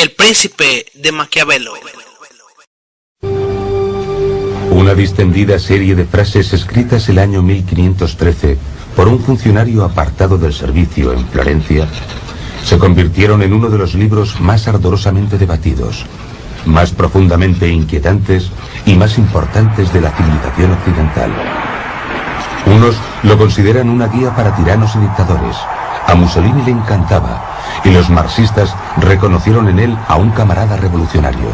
El príncipe de Maquiavelo. Una distendida serie de frases escritas el año 1513 por un funcionario apartado del servicio en Florencia se convirtieron en uno de los libros más ardorosamente debatidos, más profundamente inquietantes y más importantes de la civilización occidental. Unos lo consideran una guía para tiranos y dictadores. A Mussolini le encantaba, y los marxistas reconocieron en él a un camarada revolucionario.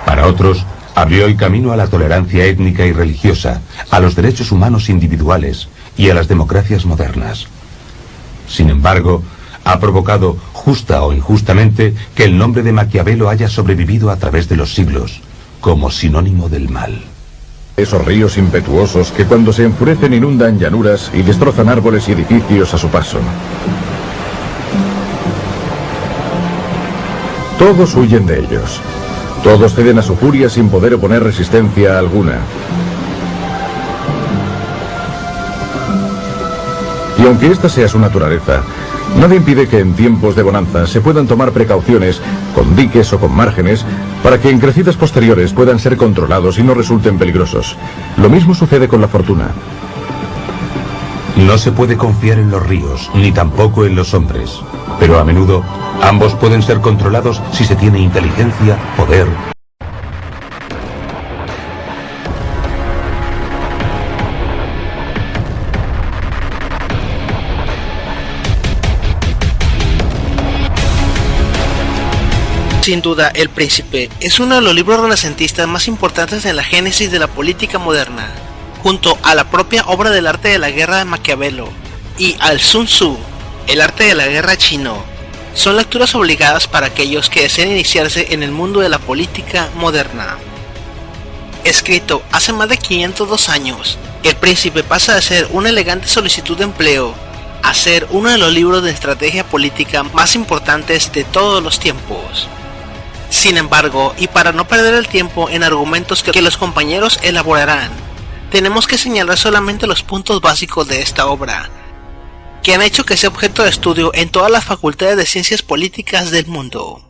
Para otros, abrió el camino a la tolerancia étnica y religiosa, a los derechos humanos individuales y a las democracias modernas. Sin embargo, ha provocado, justa o injustamente, que el nombre de Maquiavelo haya sobrevivido a través de los siglos, como sinónimo del mal. Esos ríos impetuosos que cuando se enfurecen inundan llanuras y destrozan árboles y edificios a su paso. Todos huyen de ellos. Todos ceden a su furia sin poder oponer resistencia alguna. Y aunque esta sea su naturaleza, nada impide que en tiempos de bonanza se puedan tomar precauciones, con diques o con márgenes, para que en crecidas posteriores puedan ser controlados y no resulten peligrosos. Lo mismo sucede con la fortuna. No se puede confiar en los ríos, ni tampoco en los hombres. Pero a menudo, ambos pueden ser controlados si se tiene inteligencia, poder. Sin duda, El Príncipe es uno de los libros renacentistas más importantes en la génesis de la política moderna, junto a la propia obra del arte de la guerra de Maquiavelo y al Sun Tzu, el arte de la guerra chino. Son lecturas obligadas para aquellos que deseen iniciarse en el mundo de la política moderna. Escrito hace más de 502 años, El Príncipe pasa de ser una elegante solicitud de empleo a ser uno de los libros de estrategia política más importantes de todos los tiempos. Sin embargo, y para no perder el tiempo en argumentos que los compañeros elaborarán, tenemos que señalar solamente los puntos básicos de esta obra, que han hecho que sea objeto de estudio en todas las facultades de ciencias políticas del mundo.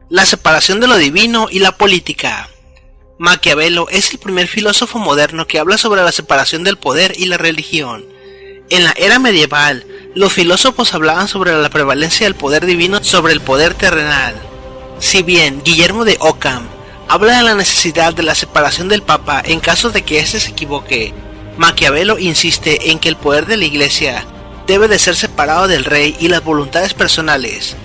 La separación de lo divino y la política. Maquiavelo es el primer filósofo moderno que habla sobre la separación del poder y la religión. En la era medieval, los filósofos hablaban sobre la prevalencia del poder divino sobre el poder terrenal. Si bien Guillermo de Ockham habla de la necesidad de la separación del Papa en caso de que éste se equivoque, Maquiavelo insiste en que el poder de la Iglesia debe de ser separado del rey y las voluntades personales.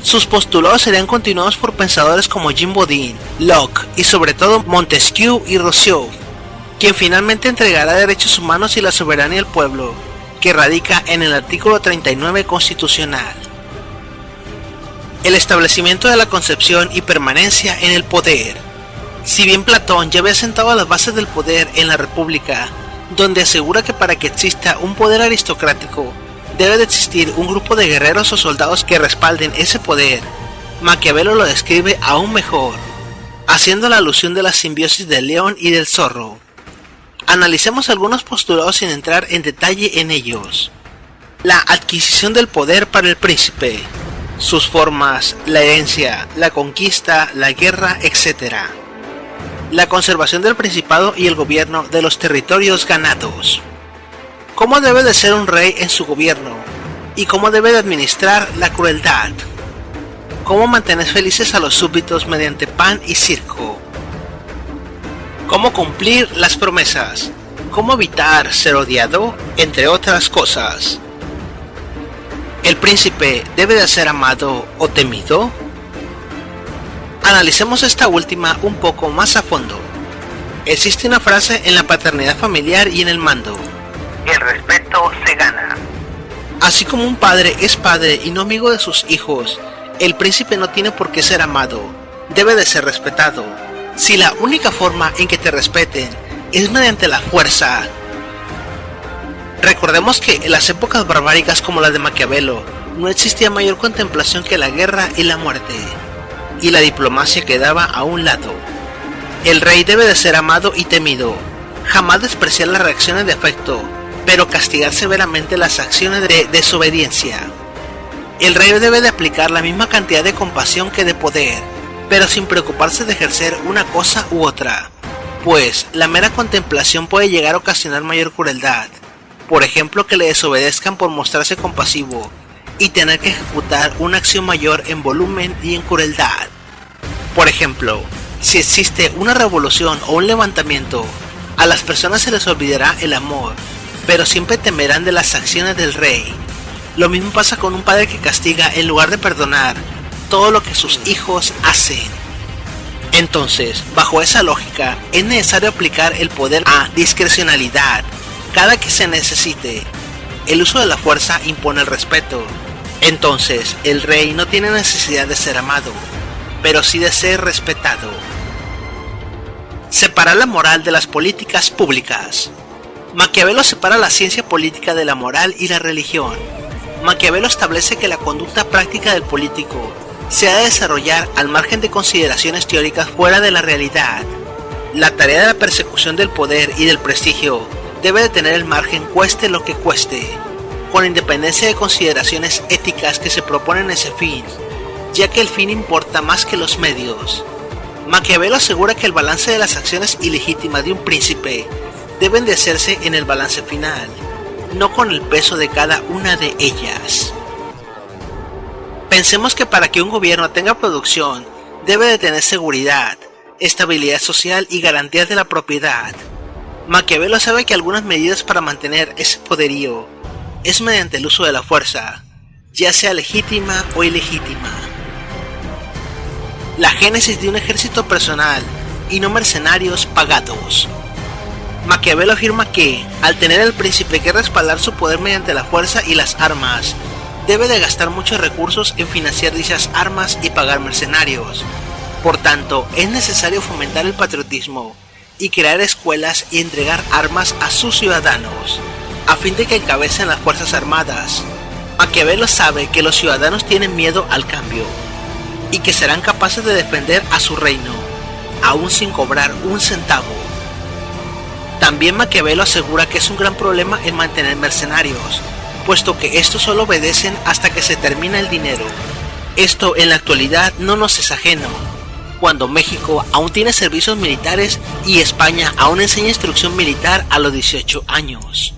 Sus postulados serían continuados por pensadores como Jean Bodin, Locke y sobre todo Montesquieu y Rousseau, quien finalmente entregará derechos humanos y la soberanía al pueblo, que radica en el artículo 39 constitucional. El establecimiento de la concepción y permanencia en el poder. Si bien Platón ya había sentado las bases del poder en la República, donde asegura que para que exista un poder aristocrático, debe de existir un grupo de guerreros o soldados que respalden ese poder, Maquiavelo lo describe aún mejor, haciendo la alusión de la simbiosis del león y del zorro. Analicemos algunos postulados sin entrar en detalle en ellos. La adquisición del poder para el príncipe, sus formas, la herencia, la conquista, la guerra, etc. La conservación del principado y el gobierno de los territorios ganados. Cómo debe de ser un rey en su gobierno y cómo debe de administrar la crueldad. Cómo mantener felices a los súbditos mediante pan y circo. Cómo cumplir las promesas. Cómo evitar ser odiado, entre otras cosas. ¿El príncipe debe de ser amado o temido? Analicemos esta última un poco más a fondo. Existe una frase en la paternidad familiar y en el mando: el respeto se gana. Así como un padre es padre y no amigo de sus hijos, el príncipe no tiene por qué ser amado, debe de ser respetado. Si la única forma en que te respeten es mediante la fuerza. Recordemos que en las épocas barbáricas como las de Maquiavelo, no existía mayor contemplación que la guerra y la muerte, y la diplomacia quedaba a un lado. El rey debe de ser amado y temido, jamás despreciar las reacciones de afecto, pero castigar severamente las acciones de desobediencia. El rey debe de aplicar la misma cantidad de compasión que de poder, pero sin preocuparse de ejercer una cosa u otra, pues la mera contemplación puede llegar a ocasionar mayor crueldad. Por ejemplo, que le desobedezcan por mostrarse compasivo y tener que ejecutar una acción mayor en volumen y en crueldad. Por ejemplo, si existe una revolución o un levantamiento, a las personas se les olvidará el amor, pero siempre temerán de las acciones del rey. Lo mismo pasa con un padre que castiga en lugar de perdonar todo lo que sus hijos hacen. Entonces, bajo esa lógica, es necesario aplicar el poder a discrecionalidad cada que se necesite. El uso de la fuerza impone el respeto. Entonces, el rey no tiene necesidad de ser amado, pero sí de ser respetado. Separar la moral de las políticas públicas. Maquiavelo separa la ciencia política de la moral y la religión. Maquiavelo establece que la conducta práctica del político se ha de desarrollar al margen de consideraciones teóricas fuera de la realidad. La tarea de la persecución del poder y del prestigio debe de tener el margen cueste lo que cueste, con independencia de consideraciones éticas que se proponen ese fin, ya que el fin importa más que los medios. Maquiavelo asegura que el balance de las acciones ilegítimas de un príncipe deben de hacerse en el balance final, no con el peso de cada una de ellas. Pensemos que para que un gobierno tenga producción, debe de tener seguridad, estabilidad social y garantías de la propiedad. Maquiavelo sabe que algunas medidas para mantener ese poderío es mediante el uso de la fuerza, ya sea legítima o ilegítima. La génesis de un ejército personal y no mercenarios pagados. Maquiavelo afirma que, al tener el príncipe que respaldar su poder mediante la fuerza y las armas, debe de gastar muchos recursos en financiar dichas armas y pagar mercenarios. Por tanto, es necesario fomentar el patriotismo y crear escuelas y entregar armas a sus ciudadanos, a fin de que encabecen las fuerzas armadas. Maquiavelo sabe que los ciudadanos tienen miedo al cambio, y que serán capaces de defender a su reino, aún sin cobrar un centavo. También Maquiavelo asegura que es un gran problema el mantener mercenarios, puesto que estos solo obedecen hasta que se termina el dinero. Esto en la actualidad no nos es ajeno, cuando México aún tiene servicios militares y España aún enseña instrucción militar a los 18 años.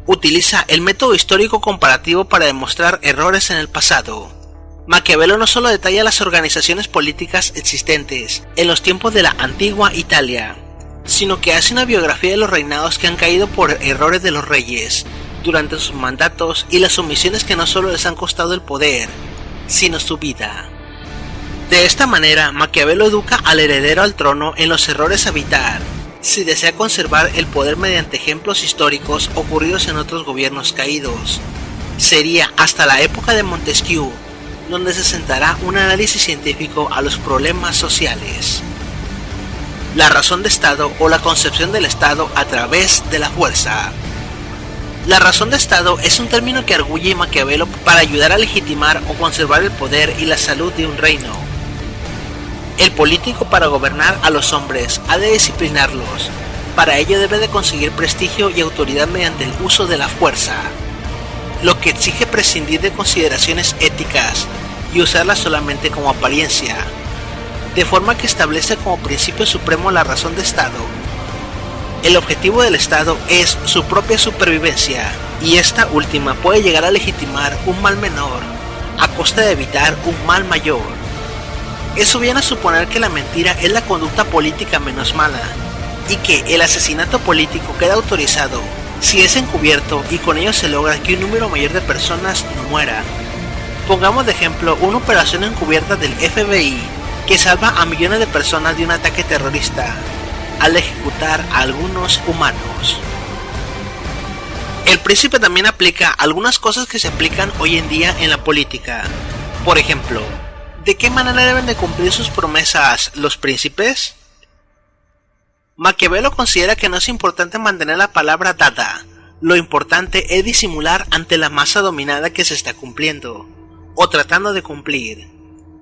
Utiliza el método histórico comparativo para demostrar errores en el pasado. Maquiavelo no solo detalla las organizaciones políticas existentes en los tiempos de la antigua Italia, sino que hace una biografía de los reinados que han caído por errores de los reyes durante sus mandatos y las omisiones que no solo les han costado el poder, sino su vida. De esta manera, Maquiavelo educa al heredero al trono en los errores a evitar, si desea conservar el poder mediante ejemplos históricos ocurridos en otros gobiernos caídos. Sería hasta la época de Montesquieu, donde se sentará un análisis científico a los problemas sociales. La razón de Estado o la concepción del Estado a través de la fuerza. La razón de Estado es un término que arguye Maquiavelo para ayudar a legitimar o conservar el poder y la salud de un reino. El político, para gobernar a los hombres, ha de disciplinarlos. Para ello debe de conseguir prestigio y autoridad mediante el uso de la fuerza, lo que exige prescindir de consideraciones éticas y usarlas solamente como apariencia, de forma que establece como principio supremo la razón de Estado. El objetivo del Estado es su propia supervivencia, y esta última puede llegar a legitimar un mal menor a costa de evitar un mal mayor. Eso viene a suponer que la mentira es la conducta política menos mala, y que el asesinato político queda autorizado si es encubierto y con ello se logra que un número mayor de personas no muera. Pongamos de ejemplo una operación encubierta del FBI que salva a millones de personas de un ataque terrorista al ejecutar a algunos humanos. El príncipe también aplica algunas cosas que se aplican hoy en día en la política. Por ejemplo, ¿de qué manera deben de cumplir sus promesas los príncipes? Maquiavelo considera que no es importante mantener la palabra dada, lo importante es disimular ante la masa dominada que se está cumpliendo, o tratando de cumplir.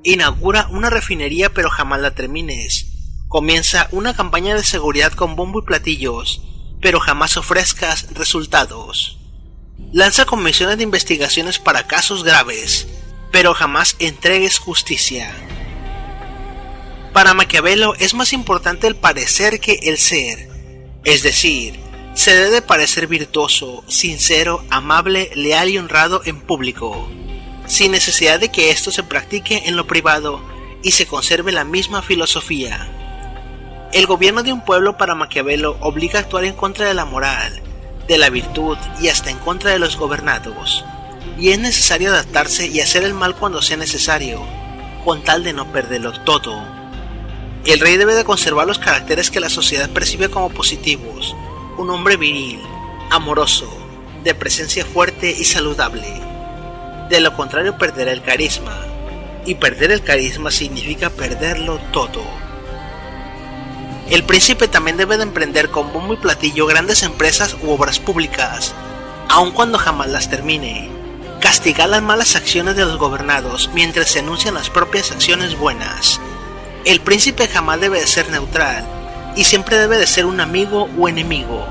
Inaugura una refinería pero jamás la termines. Comienza una campaña de seguridad con bombo y platillos, pero jamás ofrezcas resultados. Lanza comisiones de investigaciones para casos graves, pero jamás entregues justicia. Para Maquiavelo es más importante el parecer que el ser, es decir, se debe parecer virtuoso, sincero, amable, leal y honrado en público, sin necesidad de que esto se practique en lo privado y se conserve la misma filosofía. El gobierno de un pueblo para Maquiavelo obliga a actuar en contra de la moral, de la virtud y hasta en contra de los gobernados, y es necesario adaptarse y hacer el mal cuando sea necesario, con tal de no perderlo todo. El rey debe de conservar los caracteres que la sociedad percibe como positivos: un hombre viril, amoroso, de presencia fuerte y saludable. De lo contrario perderá el carisma, y perder el carisma significa perderlo todo. El príncipe también debe de emprender con bombo y platillo grandes empresas u obras públicas, aun cuando jamás las termine. Castigar las malas acciones de los gobernados mientras se anuncian las propias acciones buenas. El príncipe jamás debe de ser neutral, y siempre debe de ser un amigo o enemigo.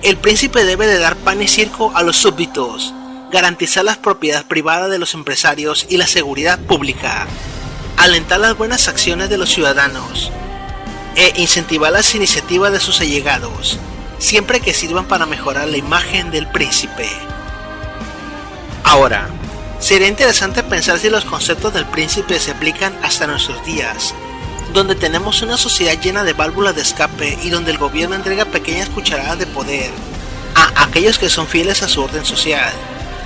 El príncipe debe de dar pan y circo a los súbditos, garantizar las propiedades privadas de los empresarios y la seguridad pública, alentar las buenas acciones de los ciudadanos, e incentivar las iniciativas de sus allegados, siempre que sirvan para mejorar la imagen del príncipe. Ahora, sería interesante pensar si los conceptos del príncipe se aplican hasta nuestros días, donde tenemos una sociedad llena de válvulas de escape y donde el gobierno entrega pequeñas cucharadas de poder a aquellos que son fieles a su orden social,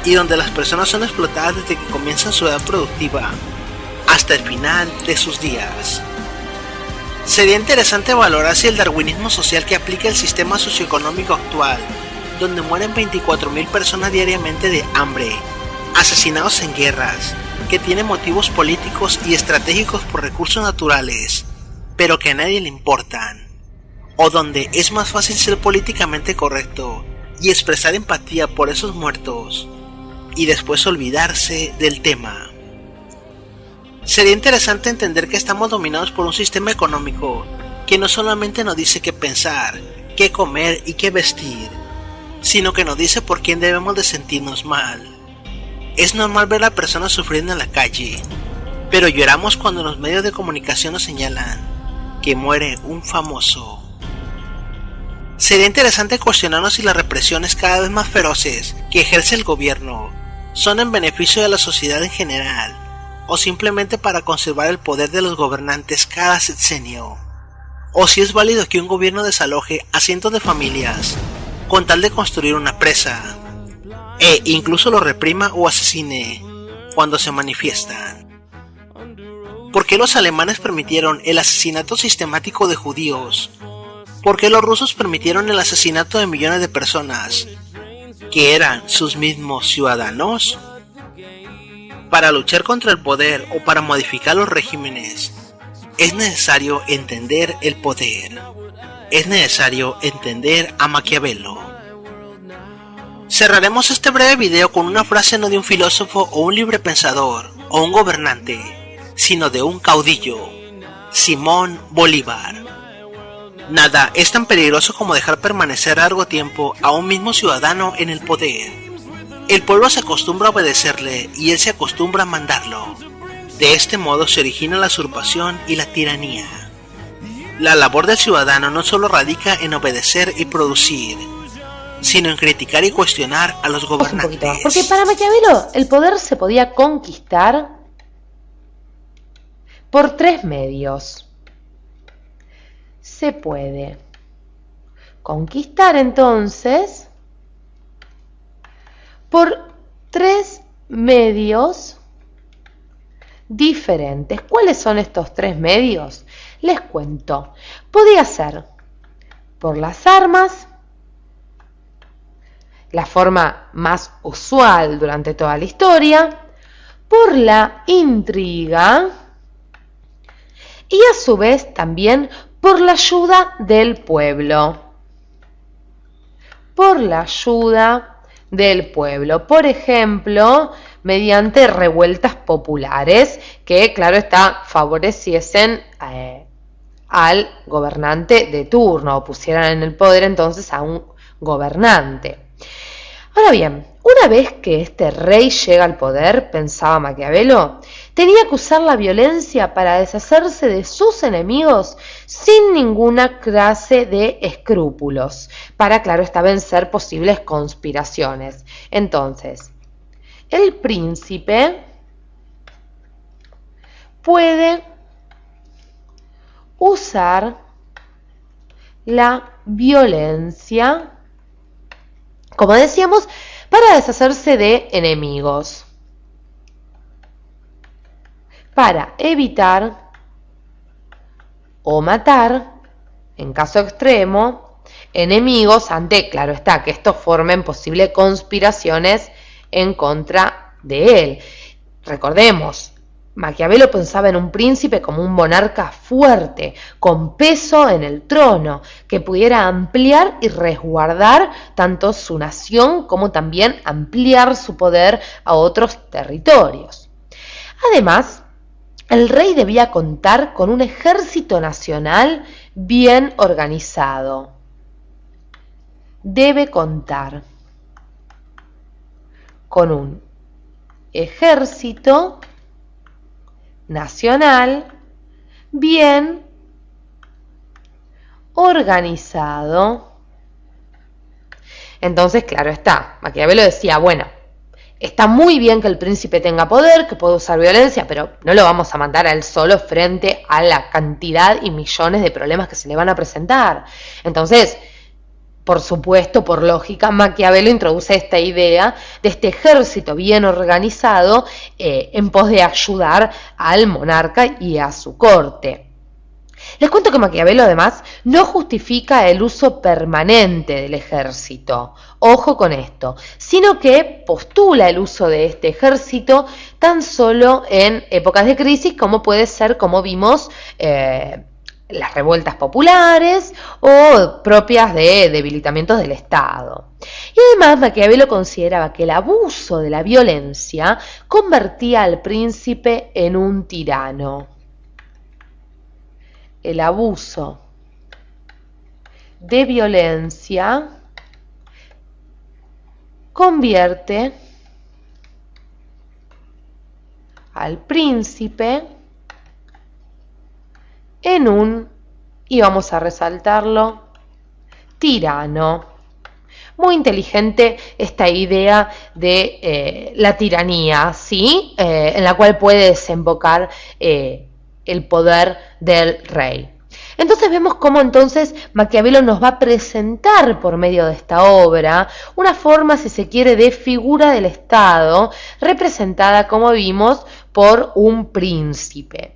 y donde las personas son explotadas desde que comienzan su edad productiva hasta el final de sus días. Sería interesante valorar si el darwinismo social que aplica el sistema socioeconómico actual, donde mueren 24.000 personas diariamente de hambre, asesinados en guerras, que tiene motivos políticos y estratégicos por recursos naturales, pero que a nadie le importan, o donde es más fácil ser políticamente correcto y expresar empatía por esos muertos, y después olvidarse del tema. Sería interesante entender que estamos dominados por un sistema económico que no solamente nos dice qué pensar, qué comer y qué vestir, sino que nos dice por quién debemos de sentirnos mal. Es normal ver a personas sufriendo en la calle, pero lloramos cuando los medios de comunicación nos señalan que muere un famoso. Sería interesante cuestionarnos si las represiones cada vez más feroces que ejerce el gobierno son en beneficio de la sociedad en general, o simplemente para conservar el poder de los gobernantes cada sexenio, o si es válido que un gobierno desaloje a cientos de familias con tal de construir una presa, e incluso lo reprima o asesine cuando se manifiestan. ¿Por qué los alemanes permitieron el asesinato sistemático de judíos? ¿Por qué los rusos permitieron el asesinato de millones de personas que eran sus mismos ciudadanos? Para luchar contra el poder o para modificar los regímenes, es necesario entender el poder. Es necesario entender a Maquiavelo. Cerraremos este breve video con una frase no de un filósofo o un libre pensador o un gobernante, sino de un caudillo, Simón Bolívar. Nada es tan peligroso como dejar permanecer largo tiempo a un mismo ciudadano en el poder. El pueblo se acostumbra a obedecerle y él se acostumbra a mandarlo. De este modo se origina la usurpación y la tiranía. La labor del ciudadano no solo radica en obedecer y producir, sino en criticar y cuestionar a los gobernantes. Porque para Maquiavelo el poder se podía conquistar por 3 medios. Se puede conquistar entonces por 3 medios diferentes. ¿Cuáles son estos 3 medios? Les cuento. Podía ser por las armas, la forma más usual durante toda la historia, por la intriga y a su vez también por la ayuda del pueblo. Por la ayuda del pueblo, por ejemplo, mediante revueltas populares que, claro está, favoreciesen al gobernante de turno o pusieran en el poder entonces a un gobernante. Ahora bien, Una vez que este rey llega al poder, pensaba Maquiavelo, tenía que usar la violencia para deshacerse de sus enemigos sin ninguna clase de escrúpulos, para, claro está, vencer posibles conspiraciones. Entonces, el príncipe puede usar la violencia, como decíamos, para deshacerse de enemigos, para evitar o matar, en caso extremo, enemigos ante, claro está, que estos formen posibles conspiraciones en contra de él. Recordemos, Maquiavelo pensaba en un príncipe como un monarca fuerte, con peso en el trono, que pudiera ampliar y resguardar tanto su nación como también ampliar su poder a otros territorios. Además, el rey debía contar con un ejército nacional bien organizado. Debe contar con un ejército nacional bien organizado. Entonces, claro está, Maquiavelo decía, bueno, está muy bien que el príncipe tenga poder, que pueda usar violencia, pero no lo vamos a mandar a él solo frente a la cantidad y millones de problemas que se le van a presentar. Entonces, por supuesto, por lógica, Maquiavelo introduce esta idea de este ejército bien organizado en pos de ayudar al monarca y a su corte. Les cuento que Maquiavelo además no justifica el uso permanente del ejército, ojo con esto, sino que postula el uso de este ejército tan solo en épocas de crisis como puede ser, como vimos, las revueltas populares o propias de debilitamientos del Estado. Y además Maquiavelo consideraba que el abuso de la violencia convertía al príncipe en un tirano. El abuso de violencia convierte al príncipe en un, y vamos a resaltarlo, tirano. Muy inteligente esta idea de la tiranía, ¿sí? En la cual puede desembocar el poder del rey. Entonces vemos cómo entonces Maquiavelo nos va a presentar por medio de esta obra una forma, si se quiere, de figura del Estado, representada, como vimos, por un príncipe.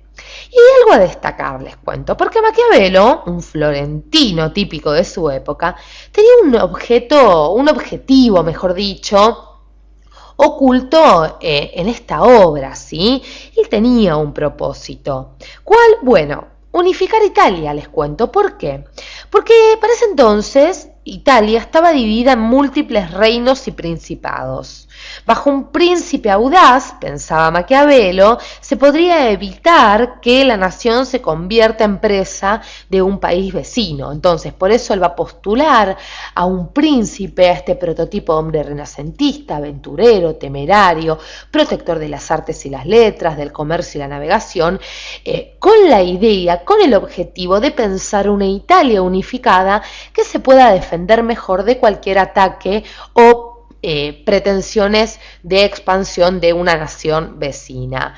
Y hay algo a destacar, les cuento, porque Maquiavelo, un florentino típico de su época, tenía un objetivo, mejor dicho, oculto en esta obra, ¿sí? Él tenía un propósito. ¿Cuál? Bueno, unificar Italia, les cuento. ¿Por qué? Porque para ese entonces Italia estaba dividida en múltiples reinos y principados. Bajo un príncipe audaz, pensaba Maquiavelo, se podría evitar que la nación se convierta en presa de un país vecino. Entonces, por eso él va a postular a un príncipe, a este prototipo de hombre renacentista, aventurero, temerario, protector de las artes y las letras, del comercio y la navegación, con la idea, con el objetivo de pensar una Italia unificada que se pueda defender mejor de cualquier ataque o pretensiones de expansión de una nación vecina.